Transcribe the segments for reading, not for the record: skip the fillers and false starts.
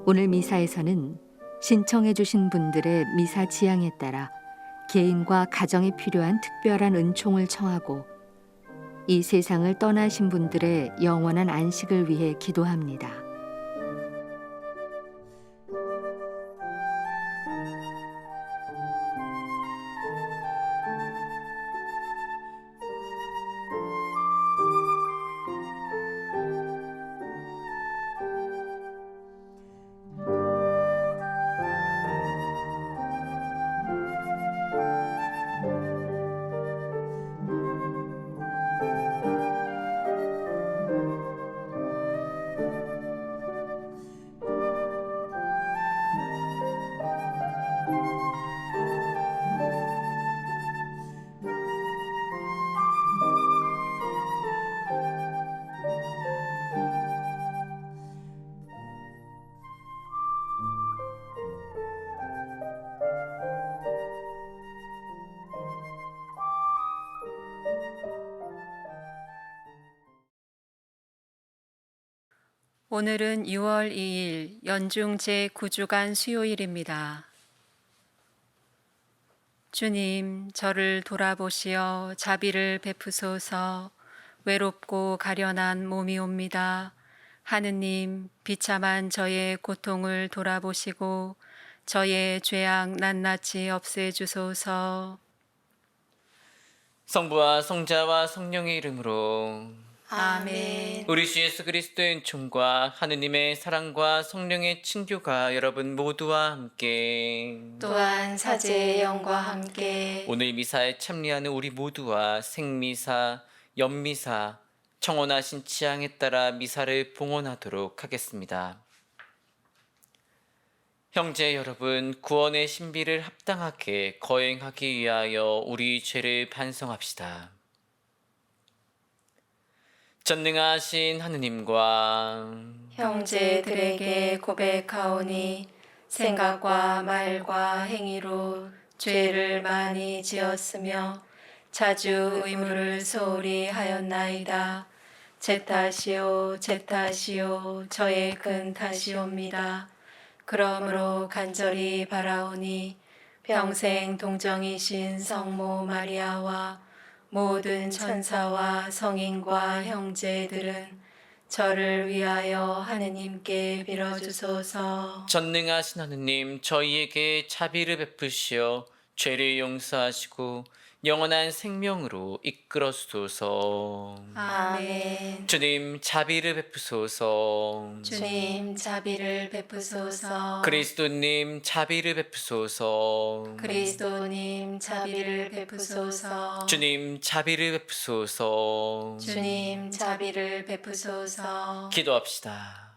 오늘 미사에서는 신청해 주신 분들의 미사 지향에 따라 개인과 가정에 필요한 특별한 은총을 청하고 이 세상을 떠나신 분들의 영원한 안식을 위해 기도합니다. 오늘은 6월 2일 연중 제9주간 수요일입니다. 주님, 저를 돌아보시어 자비를 베푸소서. 외롭고 가련한 몸이옵니다. 하느님, 비참한 저의 고통을 돌아보시고 저의 죄악 낱낱이 없애주소서. 성부와 성자와 성령의 이름으로 아멘. 우리 주 예수 그리스도의 은총과 하느님의 사랑과 성령의 친교가 여러분 모두와 함께 또한 사제의 영과 함께 오늘 미사에 참여하는 우리 모두와 생미사, 연미사, 청혼하신 취향에 따라 미사를 봉헌하도록 하겠습니다. 형제 여러분, 구원의 신비를 합당하게 거행하기 위하여 우리 죄를 반성합시다. 전능하신 하느님과 형제들에게 고백하오니 생각과 말과 행위로 죄를 많이 지었으며 자주 의무를 소홀히 하였나이다. 제 탓이요 제 탓이요 저의 큰 탓이옵니다. 그러므로 간절히 바라오니 평생 동정이신 성모 마리아와 모든 천사와 성인과 형제들은 저를 위하여 하느님께 빌어주소서. 전능하신 하느님, 저희에게 자비를 베푸시어 죄를 용서하시고 영원한 생명으로 이끌어 주소서. 아멘. 주님, 자비를 베푸소서. 주님, 자비를 베푸소서. 그리스도님, 자비를 베푸소서. 그리스도님, 자비를 베푸소서. 주님, 자비를 베푸소서. 주님, 자비를 베푸소서. 기도합시다.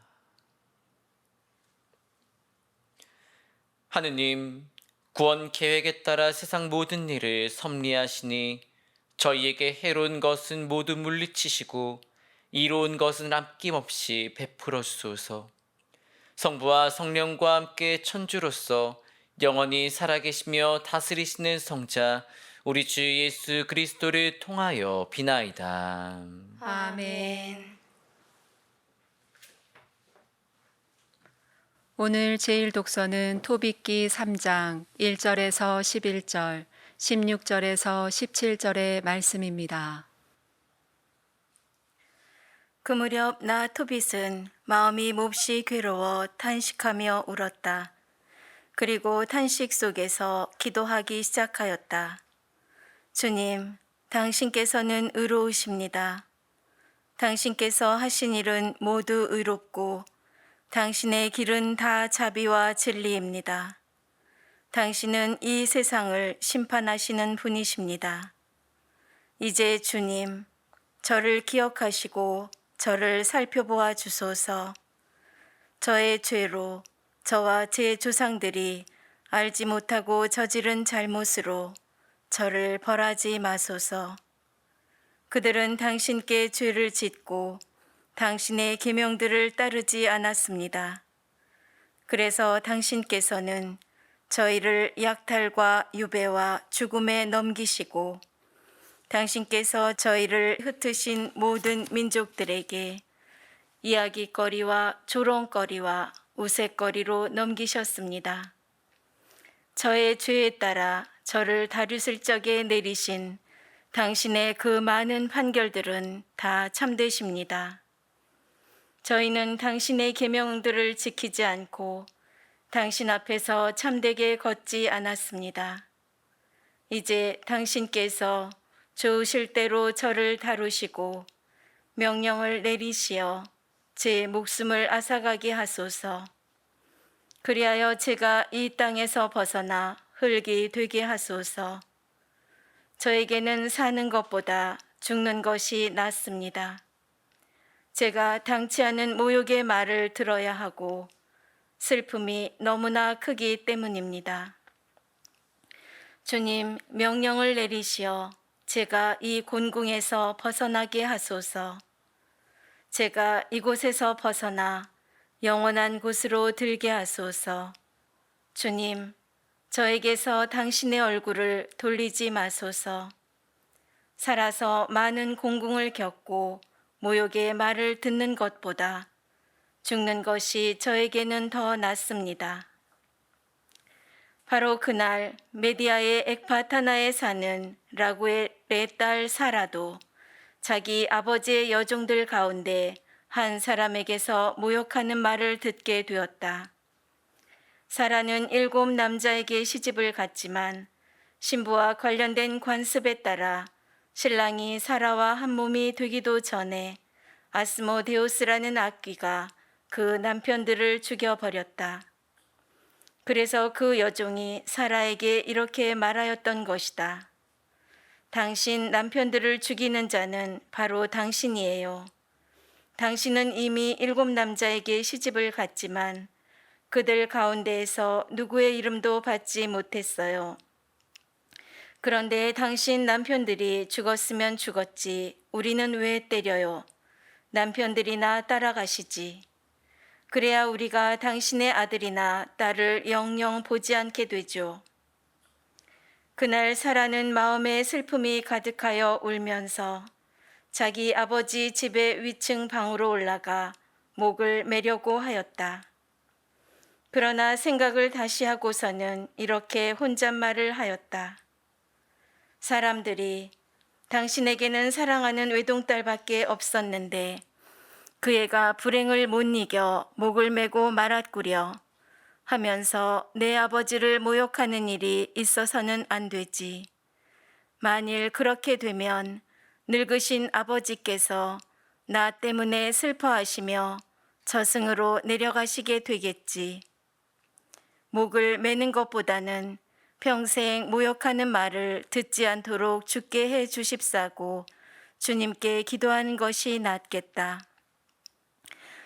하느님, 구원 계획에 따라 세상 모든 일을 섭리하시니 저희에게 해로운 것은 모두 물리치시고 이로운 것은 아낌없이 베풀어 주소서. 성부와 성령과 함께 천주로서 영원히 살아계시며 다스리시는 성자 우리 주 예수 그리스도를 통하여 비나이다. 아멘. 오늘 제일 독서는 토비기 3장 1절에서 11절, 16절에서 17절의 말씀입니다. 그 무렵 나 토빗은 마음이 몹시 괴로워 탄식하며 울었다. 그리고 탄식 속에서 기도하기 시작하였다. 주님, 당신께서는 의로우십니다. 당신께서 하신 일은 모두 의롭고 당신의 길은 다 자비와 진리입니다. 당신은 이 세상을 심판하시는 분이십니다. 이제 주님, 저를 기억하시고 저를 살펴보아 주소서. 저의 죄로 저와 제 조상들이 알지 못하고 저지른 잘못으로 저를 벌하지 마소서. 그들은 당신께 죄를 짓고 당신의 계명들을 따르지 않았습니다. 그래서 당신께서는 저희를 약탈과 유배와 죽음에 넘기시고 당신께서 저희를 흩으신 모든 민족들에게 이야기거리와 조롱거리와 우스갯거리로 넘기셨습니다. 저의 죄에 따라 저를 다루실 적에 내리신 당신의 그 많은 판결들은 다 참되십니다. 저희는 당신의 계명들을 지키지 않고 당신 앞에서 참되게 걷지 않았습니다. 이제 당신께서 좋으실 대로 저를 다루시고 명령을 내리시어 제 목숨을 앗아가게 하소서. 그리하여 제가 이 땅에서 벗어나 흙이 되게 하소서. 저에게는 사는 것보다 죽는 것이 낫습니다. 제가 당치 않은 모욕의 말을 들어야 하고 슬픔이 너무나 크기 때문입니다. 주님, 명령을 내리시어 제가 이 곤궁에서 벗어나게 하소서. 제가 이곳에서 벗어나 영원한 곳으로 들게 하소서. 주님, 저에게서 당신의 얼굴을 돌리지 마소서. 살아서 많은 공궁을 겪고 모욕의 말을 듣는 것보다 죽는 것이 저에게는 더 낫습니다. 바로 그날 메디아의 ek바타나에 사는 라구엘의 딸 사라도 자기 아버지의 여종들 가운데 한 사람에게서 모욕하는 말을 듣게 되었다. 사라는 7 남자에게 시집을 갔지만 신부와 관련된 관습에 따라 신랑이 사라와 한 몸이 되기도 전에 아스모데우스라는 악귀가 그 남편들을 죽여버렸다. 그래서 그 여종이 사라에게 이렇게 말하였던 것이다. 당신 남편들을 죽이는 자는 바로 당신이에요. 당신은 이미 7 남자에게 시집을 갔지만 그들 가운데에서 누구의 이름도 받지 못했어요. 그런데 당신 남편들이 죽었으면 죽었지 우리는 왜 때려요? 남편들이나 따라가시지. 그래야 우리가 당신의 아들이나 딸을 영영 보지 않게 되죠. 그날 사라는 마음에 슬픔이 가득하여 울면서 자기 아버지 집의 위층 방으로 올라가 목을 매려고 하였다. 그러나 생각을 다시 하고서는 이렇게 혼잣말을 하였다. 사람들이 당신에게는 사랑하는 외동딸밖에 없었는데 그 애가 불행을 못 이겨 목을 메고 말았구려 하면서 내 아버지를 모욕하는 일이 있어서는 안 되지. 만일 그렇게 되면 늙으신 아버지께서 나 때문에 슬퍼하시며 저승으로 내려가시게 되겠지. 목을 매는 것보다는 평생 모욕하는 말을 듣지 않도록 죽게 해 주십사고 주님께 기도하는 것이 낫겠다.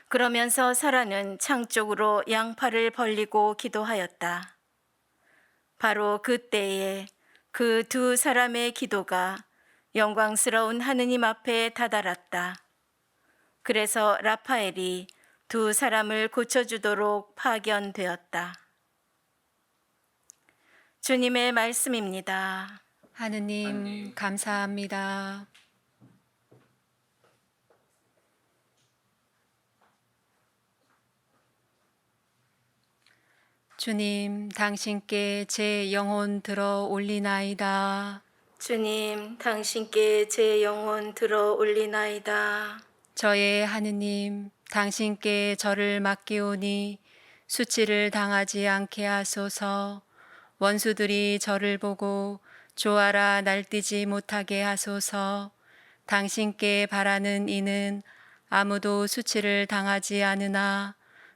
그러면서 사라는 창 쪽으로 양팔을 벌리고 기도하였다. 바로 그때에 그 2 사람의 기도가 영광스러운 하느님 앞에 다다랐다. 그래서 라파엘이 2 사람을 고쳐주도록 파견되었다. 주님의 말씀입니다. 하느님 감사합니다. 주님, 당신께 제 영혼 들어 올리나이다. 주님, 당신께 제 영혼 들어 올리나이다. 저의 하느님, 당신께 저를 맡기오니 수치를 당하지 않게 하소서. 원수들이 저를 보고 조아라 날뛰지 못하게 하소서. 당신께 바라는 이는 아무도 수치를 당하지 않으나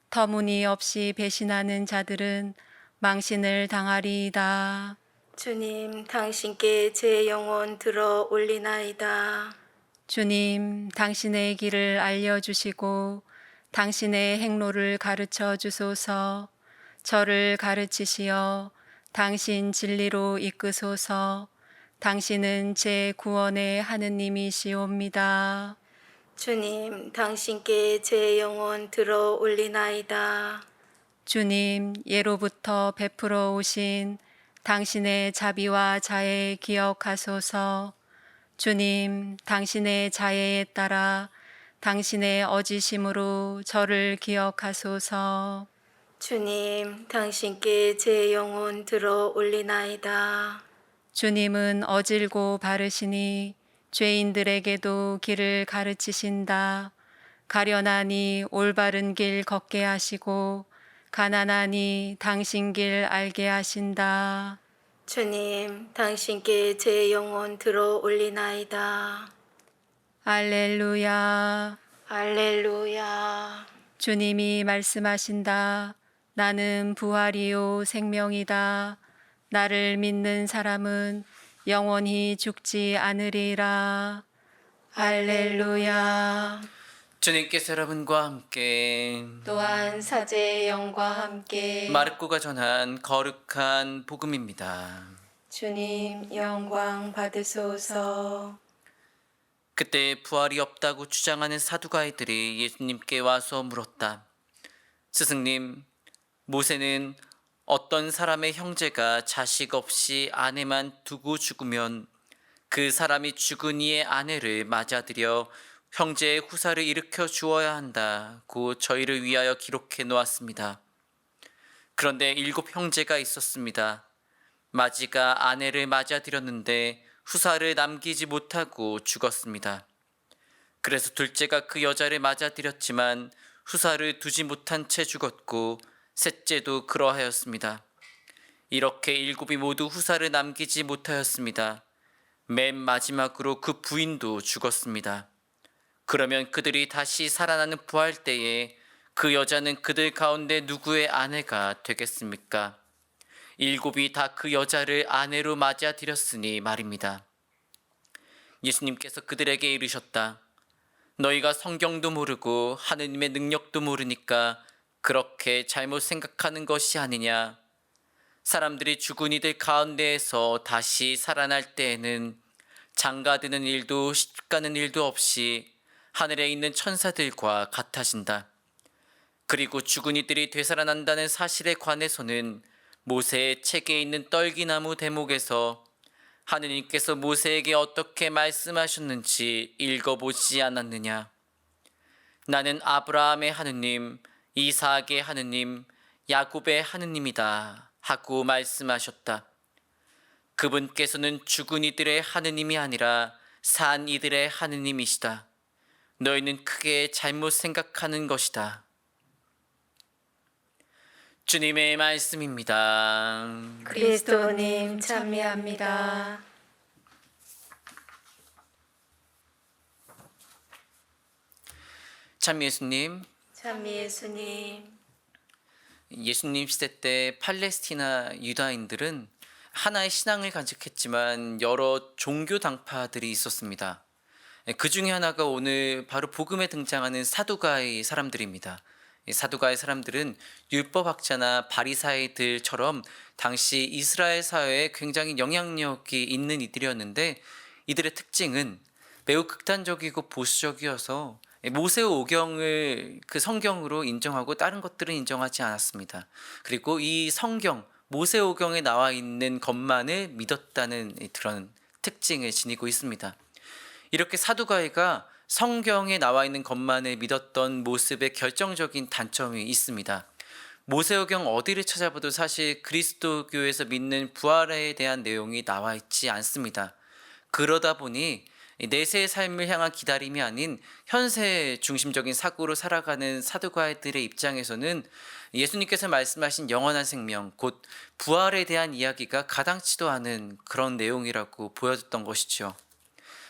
터무니없이 배신하는 자들은 망신을 당하리이다. 주님, 당신께 제 영혼 들어 올리나이다. 주님, 당신의 길을 알려주시고 당신의 행로를 가르쳐 주소서. 저를 가르치시어 당신 진리로 이끄소서. 당신은 제 구원의 하느님이시옵니다. 주님, 당신께 제 영혼 들어 올리나이다. 주님, 예로부터 베풀어 오신 당신의 자비와 자애 기억하소서. 주님, 당신의 자애에 따라 당신의 어지심으로 저를 기억하소서. 주님, 당신께 제 영혼 들어 올리나이다. 주님은 어질고 바르시니 죄인들에게도 길을 가르치신다. 가련하니 올바른 길 걷게 하시고 가난하니 당신 길 알게 하신다. 주님, 당신께 제 영혼 들어 올리나이다. 알렐루야. 할렐루야. 주님이 말씀하신다. 나는 부활이요 생명이다. 나를 믿는 사람은 영원히 죽지 않으리라. 할렐루야. 주님께서 여러분과 함께 또한 사제의 영과 함께 마르코가 전한 거룩한 복음입니다. 주님 영광 받으소서. 그때 부활이 없다고 주장하는 사두가이들이 예수님께 와서 물었다. 스승님, 모세는 어떤 사람의 형제가 자식 없이 아내만 두고 죽으면 그 사람이 죽은 이의 아내를 맞아들여 형제의 후사를 일으켜 주어야 한다고 저희를 위하여 기록해 놓았습니다. 그런데 7 형제가 있었습니다. 마지가 아내를 맞아들였는데 후사를 남기지 못하고 죽었습니다. 그래서 둘째가 그 여자를 맞아들였지만 후사를 두지 못한 채 죽었고 셋째도 그러하였습니다. 이렇게 7이 모두 후사를 남기지 못하였습니다. 맨 마지막으로 그 부인도 죽었습니다. 그러면 그들이 다시 살아나는 부활 때에 그 여자는 그들 가운데 누구의 아내가 되겠습니까? 7이 다 그 여자를 아내로 맞아들였으니 말입니다. 예수님께서 그들에게 이르셨다. 너희가 성경도 모르고 하느님의 능력도 모르니까 그렇게 잘못 생각하는 것이 아니냐. 사람들이 죽은 이들 가운데에서 다시 살아날 때에는 장가드는 일도 시집가는 일도 없이 하늘에 있는 천사들과 같아진다. 그리고 죽은 이들이 되살아난다는 사실에 관해서는 모세의 책에 있는 떨기나무 대목에서 하느님께서 모세에게 어떻게 말씀하셨는지 읽어보지 않았느냐. 나는 아브라함의 하느님, 이삭의 하느님, 야곱의 하느님이다 하고 말씀하셨다. 그분께서는 죽은 이들의 하느님이 아니라 산 이들의 하느님이시다. 너희는 크게 잘못 생각하는 것이다. 주님의 말씀입니다. 그리스도님 찬미합니다. 참 예수님, 찬미 예수님. 예수님 시대 때 팔레스티나 유다인들은 하나의 신앙을 간직했지만 여러 종교 당파들이 있었습니다. 그 중에 하나가 오늘 바로 복음에 등장하는 사두가의 사람들입니다. 사두가의 사람들은 율법학자나 바리사이들처럼 당시 이스라엘 사회에 굉장히 영향력이 있는 이들이었는데 이들의 특징은 매우 극단적이고 보수적이어서 모세오경을 그 성경으로 인정하고 다른 것들은 인정하지 않았습니다. 그리고 이 성경 모세오경에 나와 있는 것만을 믿었다는 그런 특징을 지니고 있습니다. 이렇게 사두가이가 성경에 나와 있는 것만을 믿었던 모습에 결정적인 단점이 있습니다. 모세오경 어디를 찾아봐도 사실 그리스도교에서 믿는 부활에 대한 내용이 나와 있지 않습니다. 그러다 보니 내세의 삶을 향한 기다림이 아닌 현세 중심적인 사고로 살아가는 사두가이들의 입장에서는 예수님께서 말씀하신 영원한 생명, 곧 부활에 대한 이야기가 가당치도 않은 그런 내용이라고 보여졌던 것이죠.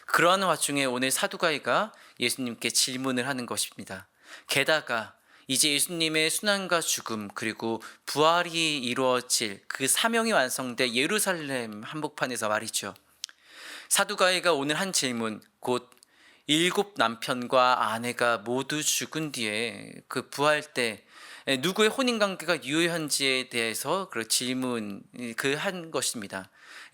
그러한 와중에 오늘 사두가이가 예수님께 질문을 하는 것입니다. 게다가 이제 예수님의 순환과 죽음 그리고 부활이 이루어질 그 사명이 완성될 예루살렘 한복판에서 말이죠. 사두가이가 오늘 한 질문, 곧 7 남편과 아내가 모두 죽은 뒤에 그 부활 때 누구의 혼인관계가 유효한지에 대해서 그 질문 한 것입니다.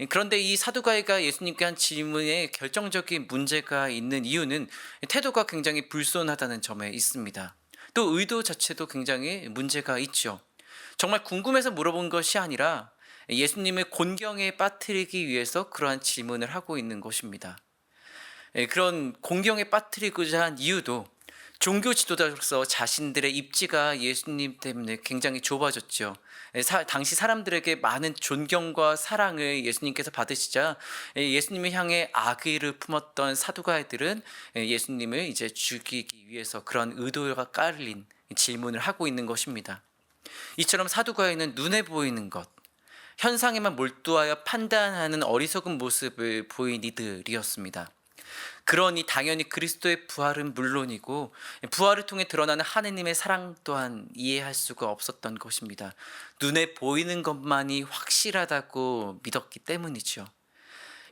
그런데 이 사두가이가 예수님께 한 질문에 결정적인 문제가 있는 이유는 태도가 굉장히 불손하다는 점에 있습니다. 또 의도 자체도 굉장히 문제가 있죠. 정말 궁금해서 물어본 것이 아니라 예수님을 곤경에 빠뜨리기 위해서 그러한 질문을 하고 있는 것입니다. 그런 곤경에 빠뜨리고자 한 이유도 종교 지도자로서 자신들의 입지가 예수님 때문에 굉장히 좁아졌죠. 당시 사람들에게 많은 존경과 사랑을 예수님께서 받으시자 예수님을 향해 악의를 품었던 사두가이들은 예수님을 이제 죽이기 위해서 그런 의도가 깔린 질문을 하고 있는 것입니다. 이처럼 사두가이는 눈에 보이는 것, 현상에만 몰두하여 판단하는 어리석은 모습을 보인 이들이었습니다. 그러니 당연히 그리스도의 부활은 물론이고 부활을 통해 드러나는 하느님의 사랑 또한 이해할 수가 없었던 것입니다. 눈에 보이는 것만이 확실하다고 믿었기 때문이죠.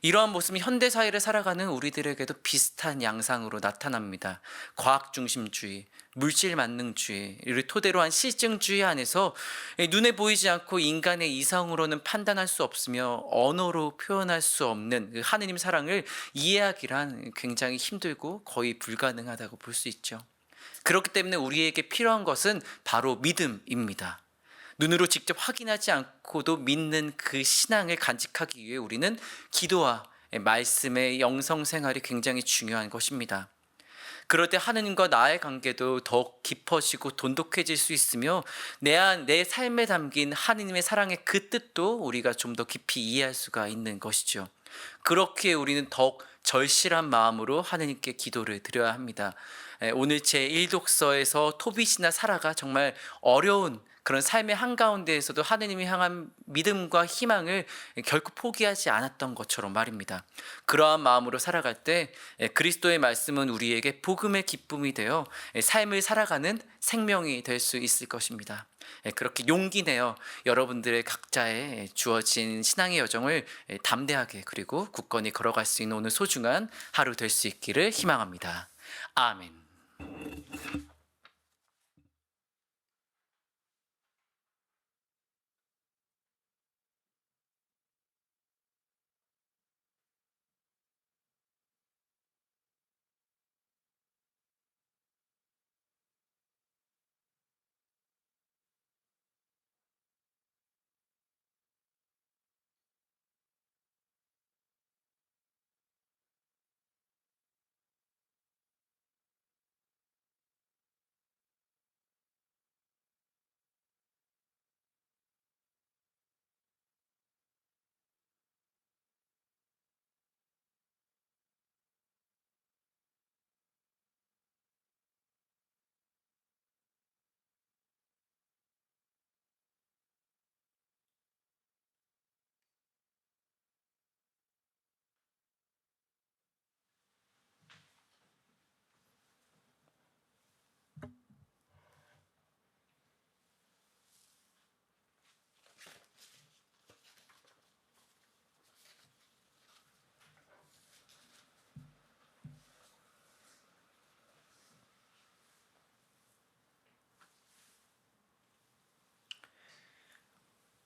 이러한 모습이 현대 사회를 살아가는 우리들에게도 비슷한 양상으로 나타납니다. 과학 중심주의, 물질 만능주의를 토대로 한 실증주의 안에서 눈에 보이지 않고 인간의 이성으로는 판단할 수 없으며 언어로 표현할 수 없는 그 하느님 사랑을 이해하기란 굉장히 힘들고 거의 불가능하다고 볼 수 있죠. 그렇기 때문에 우리에게 필요한 것은 바로 믿음입니다. 눈으로 직접 확인하지 않고도 믿는 그 신앙을 간직하기 위해 우리는 기도와 말씀의 영성 생활이 굉장히 중요한 것입니다. 그럴 때 하느님과 나의 관계도 더욱 깊어지고 돈독해질 수 있으며 내 삶에 담긴 하느님의 사랑의 그 뜻도 우리가 좀 더 깊이 이해할 수가 있는 것이죠. 그렇게 우리는 더욱 절실한 마음으로 하느님께 기도를 드려야 합니다. 오늘 제1독서에서 토빗이나 사라가 정말 어려운 그런 삶의 한가운데에서도 하느님을 향한 믿음과 희망을 결코 포기하지 않았던 것처럼 말입니다. 그러한 마음으로 살아갈 때 그리스도의 말씀은 우리에게 복음의 기쁨이 되어 삶을 살아가는 생명이 될 수 있을 것입니다. 그렇게 용기 내어 여러분들의 각자의 주어진 신앙의 여정을 담대하게 그리고 굳건히 걸어갈 수 있는 오늘 소중한 하루 될 수 있기를 희망합니다. 아멘.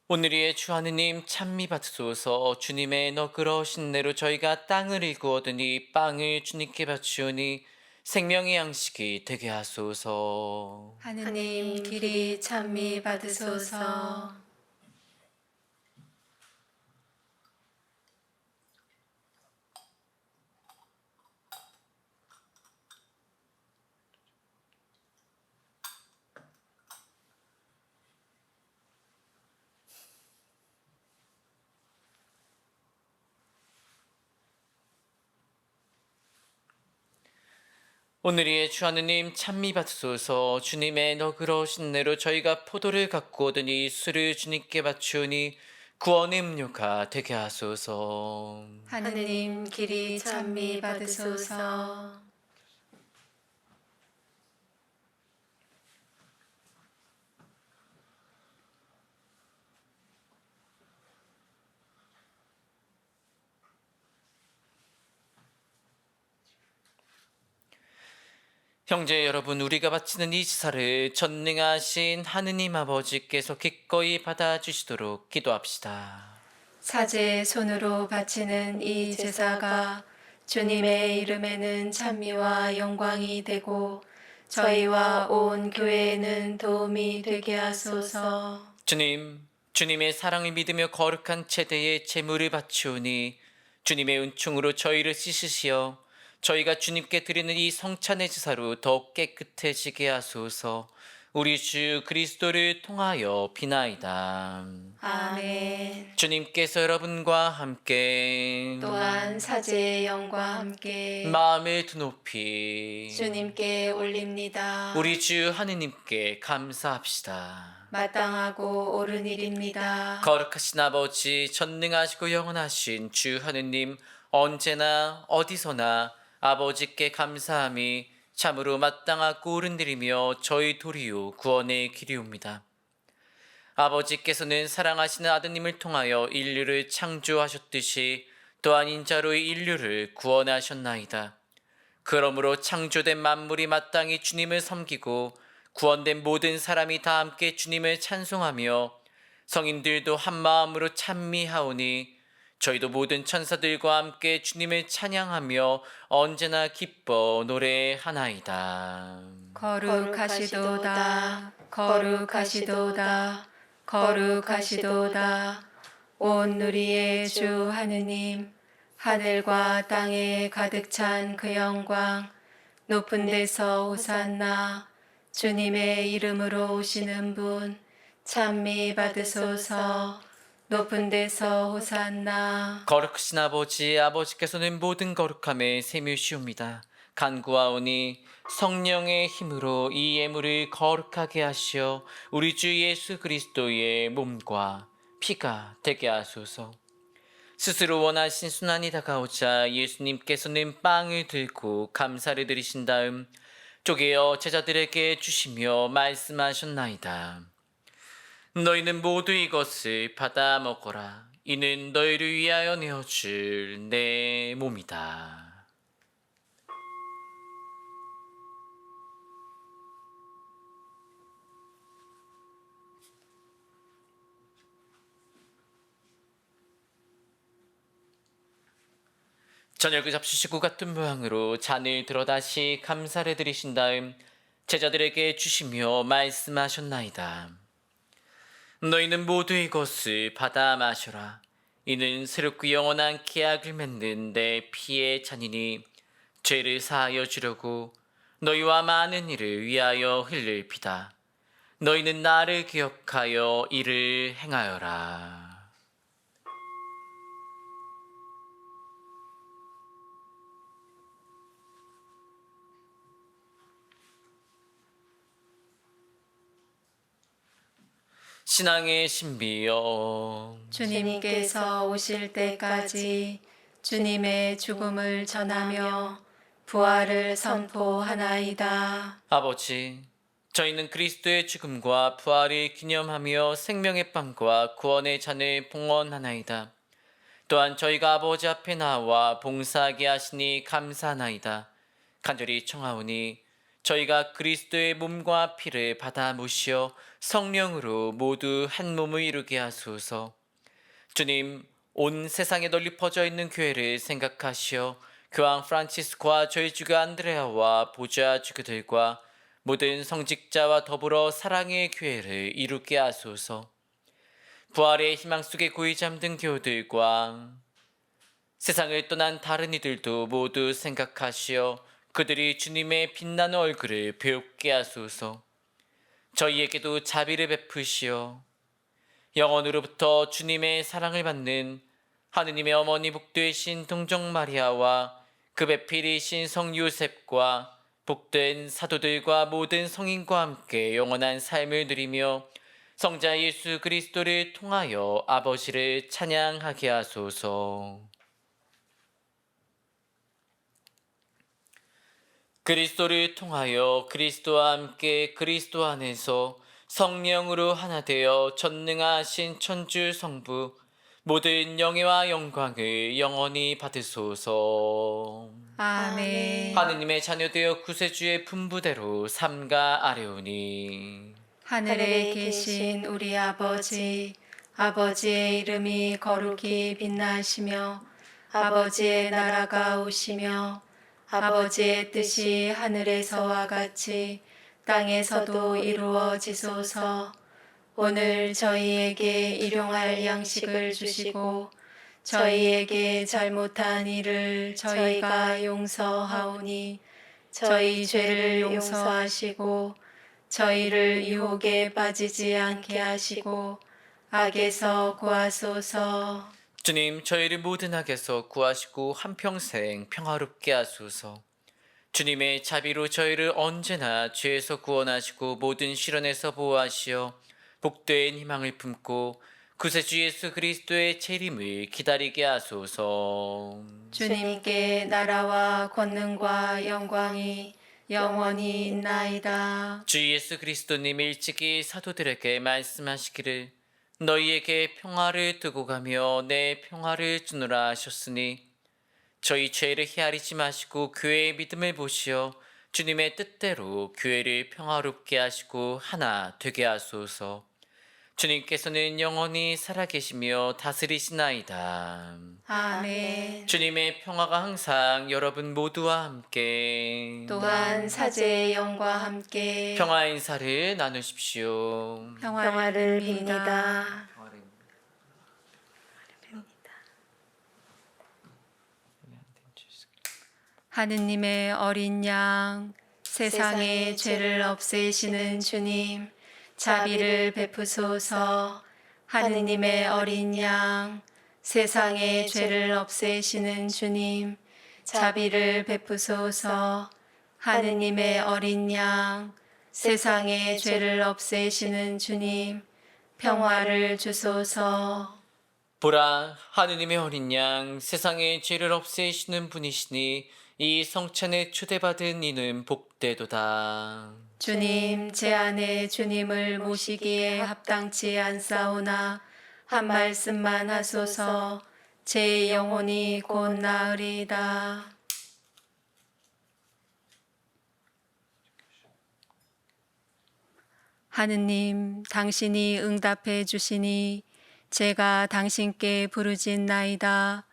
오늘의 주 하느님 찬미 받으소서. 주님의 너그러우신 대로 저희가 땅을 일구어드니 빵을 주님께 바치오니 생명의 양식이 되게 하소서. 하느님 길이 찬미 받으소서. 오늘의 주 하느님 찬미 받으소서. 주님의 너그러우신 대로 저희가 포도를 갖고 오더니 술을 주님께 바치오니 구원의 음료가 되게 하소서. 하느님 길이 찬미 받으소서. 형제 여러분, 우리가 바치는 이 제사를 전능하신 하느님 아버지께서 기꺼이 받아주시도록 기도합시다. 사제 손으로 바치는 이 제사가 주님의 이름에는 찬미와 영광이 되고 저희와 온 교회에는 도움이 되게 하소서. 주님의 사랑을 믿으며 거룩한 제대에 제물을 바치오니 주님의 은총으로 저희를 씻으시어 저희가 주님께 드리는 이 성찬의 제사로 더욱 깨끗해지게 하소서. 우리 주 그리스도를 통하여 비나이다. 아멘. 주님께서 여러분과 함께 또한 사제의 영과 함께 마음을 드높이 주님께 올립니다. 우리 주 하느님께 감사합시다. 마땅하고 옳은 일입니다. 거룩하신 아버지, 전능하시고 영원하신 주 하느님, 언제나 어디서나 아버지께 감사함이 참으로 마땅하고 옳은 일이며 저희 도리요 구원의 길이옵니다. 아버지께서는 사랑하시는 아드님을 통하여 인류를 창조하셨듯이 또한 인자로 인류를 구원하셨나이다. 그러므로 창조된 만물이 마땅히 주님을 섬기고 구원된 모든 사람이 다 함께 주님을 찬송하며 성인들도 한 마음으로 찬미하오니 저희도 모든 천사들과 함께 주님을 찬양하며 언제나 기뻐 노래하나이다. 거룩하시도다 거룩하시도다 거룩하시도다 온 누리의 주 하느님 하늘과 땅에 가득 찬 그 영광 높은 데서 호산나 주님의 이름으로 오시는 분 찬미 받으소서 높은 데서 호산나 거룩하신 아버지, 아버지께서는 모든 거룩함에 세미시옵니다. 간구하오니 성령의 힘으로 이 예물을 거룩하게 하시어 우리 주 예수 그리스도의 몸과 피가 되게 하소서. 스스로 원하신 순환이 다가오자 예수님께서는 빵을 들고 감사를 드리신 다음 쪼개어 제자들에게 주시며 말씀하셨나이다. 너희는 모두 이것을 받아 먹어라. 이는 너희를 위하여 내어줄 내 몸이다. 저녁을 잡수시고 같은 모양으로 잔을 들어 다시 감사를 드리신 다음 제자들에게 주시며 말씀하셨나이다. 너희는 모두 이것을 받아 마셔라. 이는 새롭고 영원한 계약을 맺는 내 피의 잔이니 죄를 사하여 주려고 너희와 많은 이를 위하여 흘릴 피다. 너희는 나를 기억하여 이를 행하여라. 신앙의 신비여, 주님께서 오실 때까지 주님의 죽음을 전하며 부활을 선포하나이다. 아버지, 저희는 그리스도의 죽음과 부활을 기념하며 생명의 빵과 구원의 잔을 봉헌하나이다. 또한 저희가 아버지 앞에 나와 봉사하게 하시니 감사하나이다. 간절히 청하오니 저희가 그리스도의 몸과 피를 받아 모시어 성령으로 모두 한 몸을 이루게 하소서. 주님, 온 세상에 널리 퍼져 있는 교회를 생각하시어 교황 프란치스코와 저희 주교 안드레아와 보좌 주교들과 모든 성직자와 더불어 사랑의 교회를 이루게 하소서. 부활의 희망 속에 고이 잠든 교우들과 세상을 떠난 다른 이들도 모두 생각하시어 그들이 주님의 빛나는 얼굴을 배웁게 하소서. 저희에게도 자비를 베푸시어 영원으로부터 주님의 사랑을 받는 하느님의 어머니 복되신 동정 마리아와 그 배필이신 성 요셉과 복된 사도들과 모든 성인과 함께 영원한 삶을 누리며 성자 예수 그리스도를 통하여 아버지를 찬양하게 하소서. 그리스도를 통하여 그리스도와 함께 그리스도 안에서 성령으로 하나 되어 전능하신 천주 성부 모든 영예와 영광을 영원히 받으소서. 아멘. 하느님의 자녀되어 구세주의 분부대로 삼가 아뢰오니 하늘에 계신 우리 아버지, 아버지의 이름이 거룩히 빛나시며 아버지의 나라가 오시며 아버지의 뜻이 하늘에서와 같이 땅에서도 이루어지소서. 오늘 저희에게 일용할 양식을 주시고 저희에게 잘못한 일을 저희가 용서하오니 저희 죄를 용서하시고 저희를 유혹에 빠지지 않게 하시고 악에서 구하소서. 주님, 저희를 모든 악에서 구하시고 한평생 평화롭게 하소서. 주님의 자비로 저희를 언제나 죄에서 구원하시고 모든 시련에서 보호하시어 복된 희망을 품고 구세주 예수 그리스도의 재림을 기다리게 하소서. 주님께 나라와 권능과 영광이 영원히 있나이다. 주 예수 그리스도님 일찍이 사도들에게 말씀하시기를 너희에게 평화를 두고 가며 내 평화를 주노라 하셨으니 저희 죄를 헤아리지 마시고 교회의 믿음을 보시어 주님의 뜻대로 교회를 평화롭게 하시고 하나 되게 하소서. 주님께서는 영원히 살아계시며 다스리시나이다. 아멘. 주님의 평화가 항상 여러분 모두와 함께 또한 사제의 영과 함께 평화 인사를 나누십시오. 평화를 빕니다. 하느님의 어린 양, 세상의 죄를 없애시는 주님, 자비를 베푸소서. 하느님의 어린 양, 세상의 죄를 없애시는 주님, 자비를 베푸소서. 하느님의 어린 양, 세상의 죄를 없애시는 주님, 평화를 주소서. 보라, 하느님의 어린 양, 세상의 죄를 없애시는 분이시니 이 성찬에 초대받은 이는 복되도다. 주님, 제 안에 주님을 모시기에 합당치 않사오나 한 말씀만 하소서. 제 영혼이 곧 나으리이다. 하느님, 당신이 응답해 주시니 제가 당신께 부르짖나이다.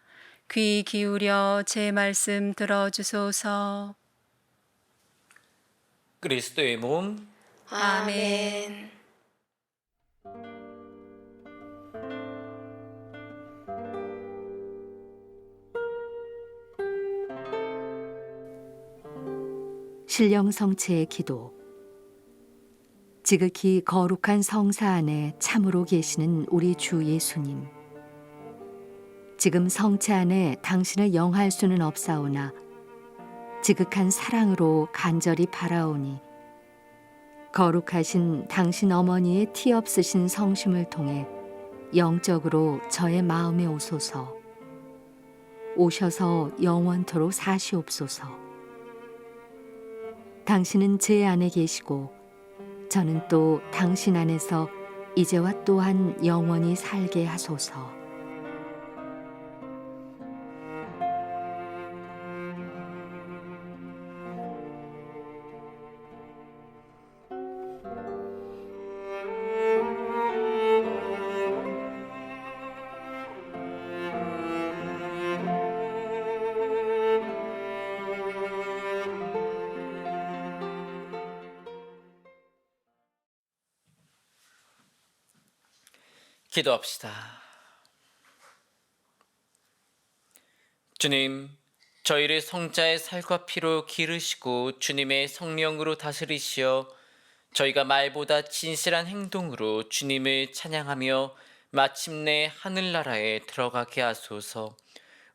귀 기울여 제 말씀 들어주소서. 그리스도의 몸, 아멘. 신령 성체의 기도. 지극히 거룩한 성사 안에 참으로 계시는 우리 주 예수님. 지금 성체 안에 당신을 영할 수는 없사오나 지극한 사랑으로 간절히 바라오니 거룩하신 당신 어머니의 티 없으신 성심을 통해 영적으로 저의 마음에 오소서. 오셔서 영원토록 사시옵소서. 당신은 제 안에 계시고 저는 또 당신 안에서 이제와 또한 영원히 살게 하소서. 기도합시다. 주님, 저희를 성자의 살과 피로 기르시고 주님의 성령으로 다스리시어 저희가 말보다 진실한 행동으로 주님을 찬양하며 마침내 하늘나라에 들어가게 하소서.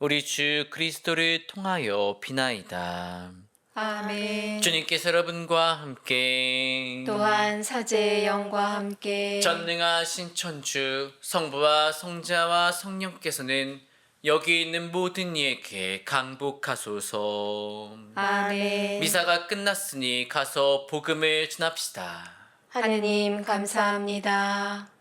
우리 주 그리스도를 통하여 비나이다. 아멘. 주님께서 여러분과 함께 또한 사제의 영과 함께 전능하신 천주 성부와 성자와 성령께서는 여기 있는 모든 이에게 강복하소서. 아멘. 미사가 끝났으니 가서 복음을 전합시다. 하느님 감사합니다.